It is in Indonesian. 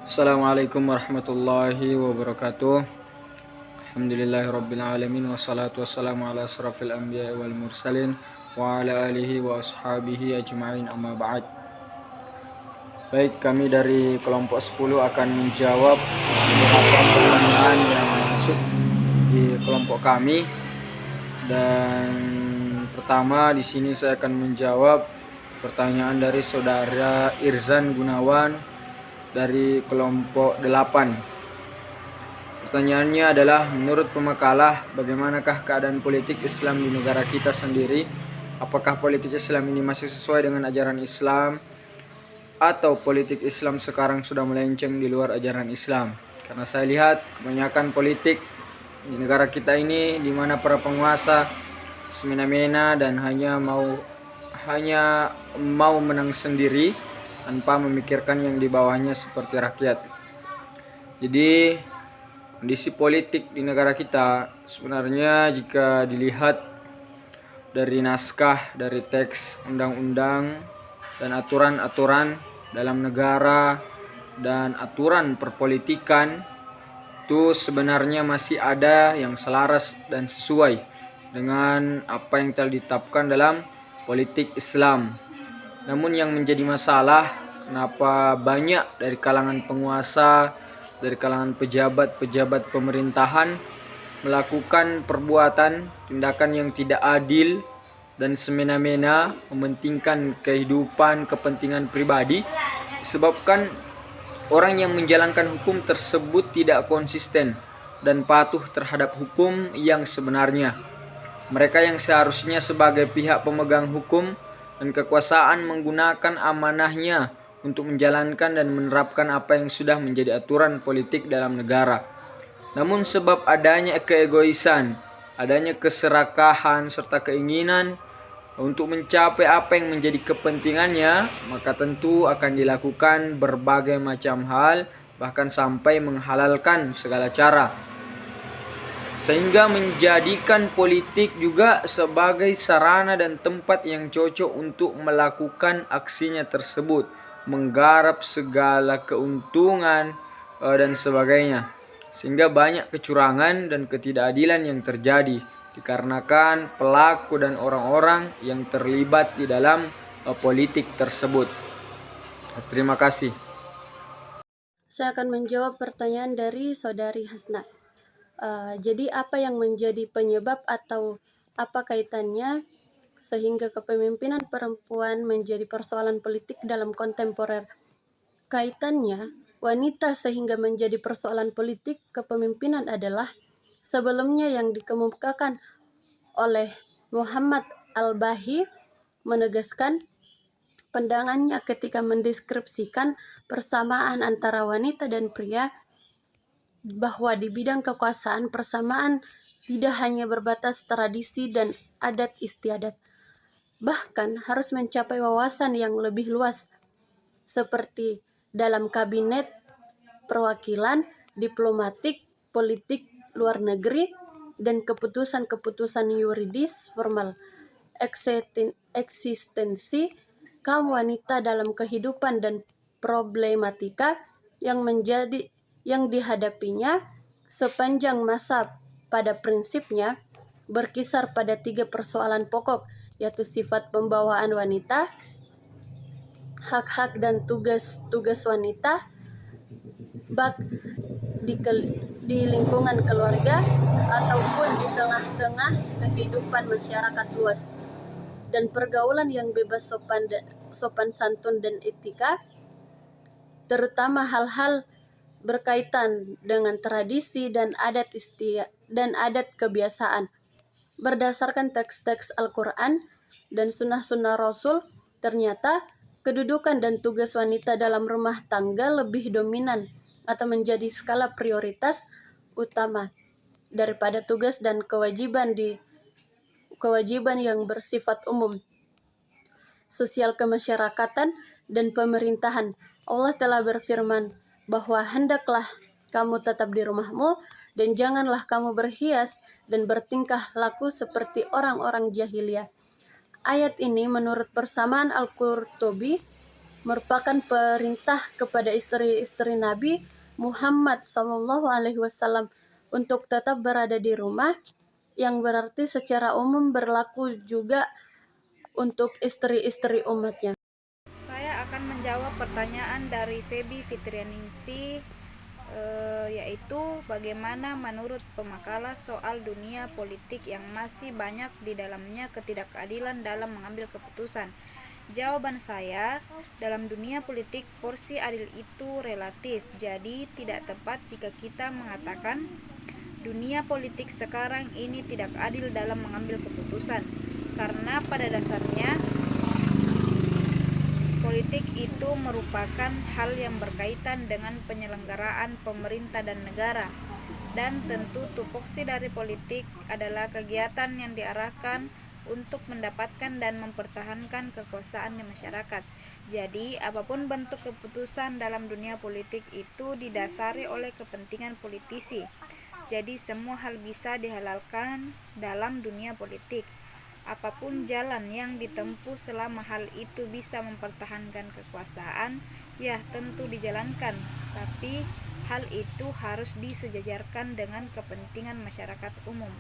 Assalamualaikum warahmatullahi wabarakatuh. Alhamdulillahirabbil alamin wassalatu wassalamu ala asrafil anbiya'i wal mursalin wa ala alihi wa ashabihi ajma'in amma ba'd. Baik, kami dari kelompok 10 akan menjawab beberapa pertanyaan yang masuk di kelompok kami. Dan pertama di sini saya akan menjawab pertanyaan dari saudara Irzan Gunawan dari kelompok 8. Pertanyaannya adalah, menurut pemakalah, bagaimanakah keadaan politik Islam di negara kita sendiri? Apakah politik Islam ini masih sesuai dengan ajaran Islam, atau politik Islam sekarang sudah melenceng di luar ajaran Islam? Karena saya lihat kebanyakan politik di negara kita ini di mana para penguasa semena-mena dan hanya mau menang sendiri tanpa memikirkan yang di bawahnya seperti rakyat. Jadi kondisi politik di negara kita sebenarnya jika dilihat dari naskah, dari teks undang-undang dan aturan-aturan dalam negara dan aturan perpolitikan, itu sebenarnya masih ada yang selaras dan sesuai dengan apa yang telah ditetapkan dalam politik Islam. Namun yang menjadi masalah, kenapa banyak dari kalangan penguasa, dari kalangan pejabat-pejabat pemerintahan melakukan perbuatan, tindakan yang tidak adil dan semena-mena, mementingkan kehidupan, kepentingan pribadi, disebabkan orang yang menjalankan hukum tersebut tidak konsisten dan patuh terhadap hukum yang sebenarnya. Mereka yang seharusnya sebagai pihak pemegang hukum dan kekuasaan menggunakan amanahnya untuk menjalankan dan menerapkan apa yang sudah menjadi aturan politik dalam negara. Namun sebab adanya keegoisan, adanya keserakahan serta keinginan untuk mencapai apa yang menjadi kepentingannya, maka tentu akan dilakukan berbagai macam hal, bahkan sampai menghalalkan segala cara, sehingga menjadikan politik juga sebagai sarana dan tempat yang cocok untuk melakukan aksinya tersebut, menggarap segala keuntungan dan sebagainya, sehingga banyak kecurangan dan ketidakadilan yang terjadi dikarenakan pelaku dan orang-orang yang terlibat di dalam politik tersebut. Terima kasih. Saya akan menjawab pertanyaan dari saudari Hasna. Jadi apa yang menjadi penyebab atau apa kaitannya sehingga kepemimpinan perempuan menjadi persoalan politik dalam kontemporer? Kaitannya wanita sehingga menjadi persoalan politik kepemimpinan adalah sebelumnya yang dikemukakan oleh Muhammad Al-Bahi menegaskan pandangannya ketika mendeskripsikan persamaan antara wanita dan pria, bahwa di bidang kekuasaan persamaan tidak hanya berbatas tradisi dan adat istiadat, bahkan harus mencapai wawasan yang lebih luas, seperti dalam kabinet, perwakilan, diplomatik, politik luar negeri, dan keputusan-keputusan yuridis formal. Eksistensi kaum wanita dalam kehidupan dan problematika yang dihadapinya sepanjang masa pada prinsipnya berkisar pada 3 persoalan pokok, yaitu sifat pembawaan wanita, hak-hak dan tugas-tugas wanita, bak di lingkungan keluarga ataupun di tengah-tengah kehidupan masyarakat luas, dan pergaulan yang bebas sopan santun dan etika, terutama hal-hal berkaitan dengan tradisi dan adat kebiasaan. Berdasarkan teks-teks Al-Quran dan sunnah-sunnah Rasul, ternyata kedudukan dan tugas wanita dalam rumah tangga lebih dominan atau menjadi skala prioritas utama daripada tugas dan kewajiban yang bersifat umum, sosial kemasyarakatan, dan pemerintahan. Allah telah berfirman bahwa hendaklah kamu tetap di rumahmu dan janganlah kamu berhias dan bertingkah laku seperti orang-orang jahiliyah. Ayat ini menurut persamaan Al-Qurtubi merupakan perintah kepada istri-istri Nabi Muhammad SAW untuk tetap berada di rumah, yang berarti secara umum berlaku juga untuk istri-istri umatnya. Saya akan menjawab pertanyaan dari Feby Fitrianingsih, yaitu bagaimana menurut pemakalah soal dunia politik yang masih banyak di dalamnya ketidakadilan dalam mengambil keputusan. Jawaban saya, dalam dunia politik porsi adil itu relatif, jadi tidak tepat jika kita mengatakan dunia politik sekarang ini tidak adil dalam mengambil keputusan, karena pada dasarnya politik itu merupakan hal yang berkaitan dengan penyelenggaraan pemerintah dan negara, dan tentu tupoksi dari politik adalah kegiatan yang diarahkan untuk mendapatkan dan mempertahankan kekuasaan di masyarakat. Jadi, apapun bentuk keputusan dalam dunia politik itu didasari oleh kepentingan politisi. Jadi, semua hal bisa dihalalkan dalam dunia politik. Apapun jalan yang ditempuh selama hal itu bisa mempertahankan kekuasaan, ya tentu dijalankan. Tapi hal itu harus disejajarkan dengan kepentingan masyarakat umum.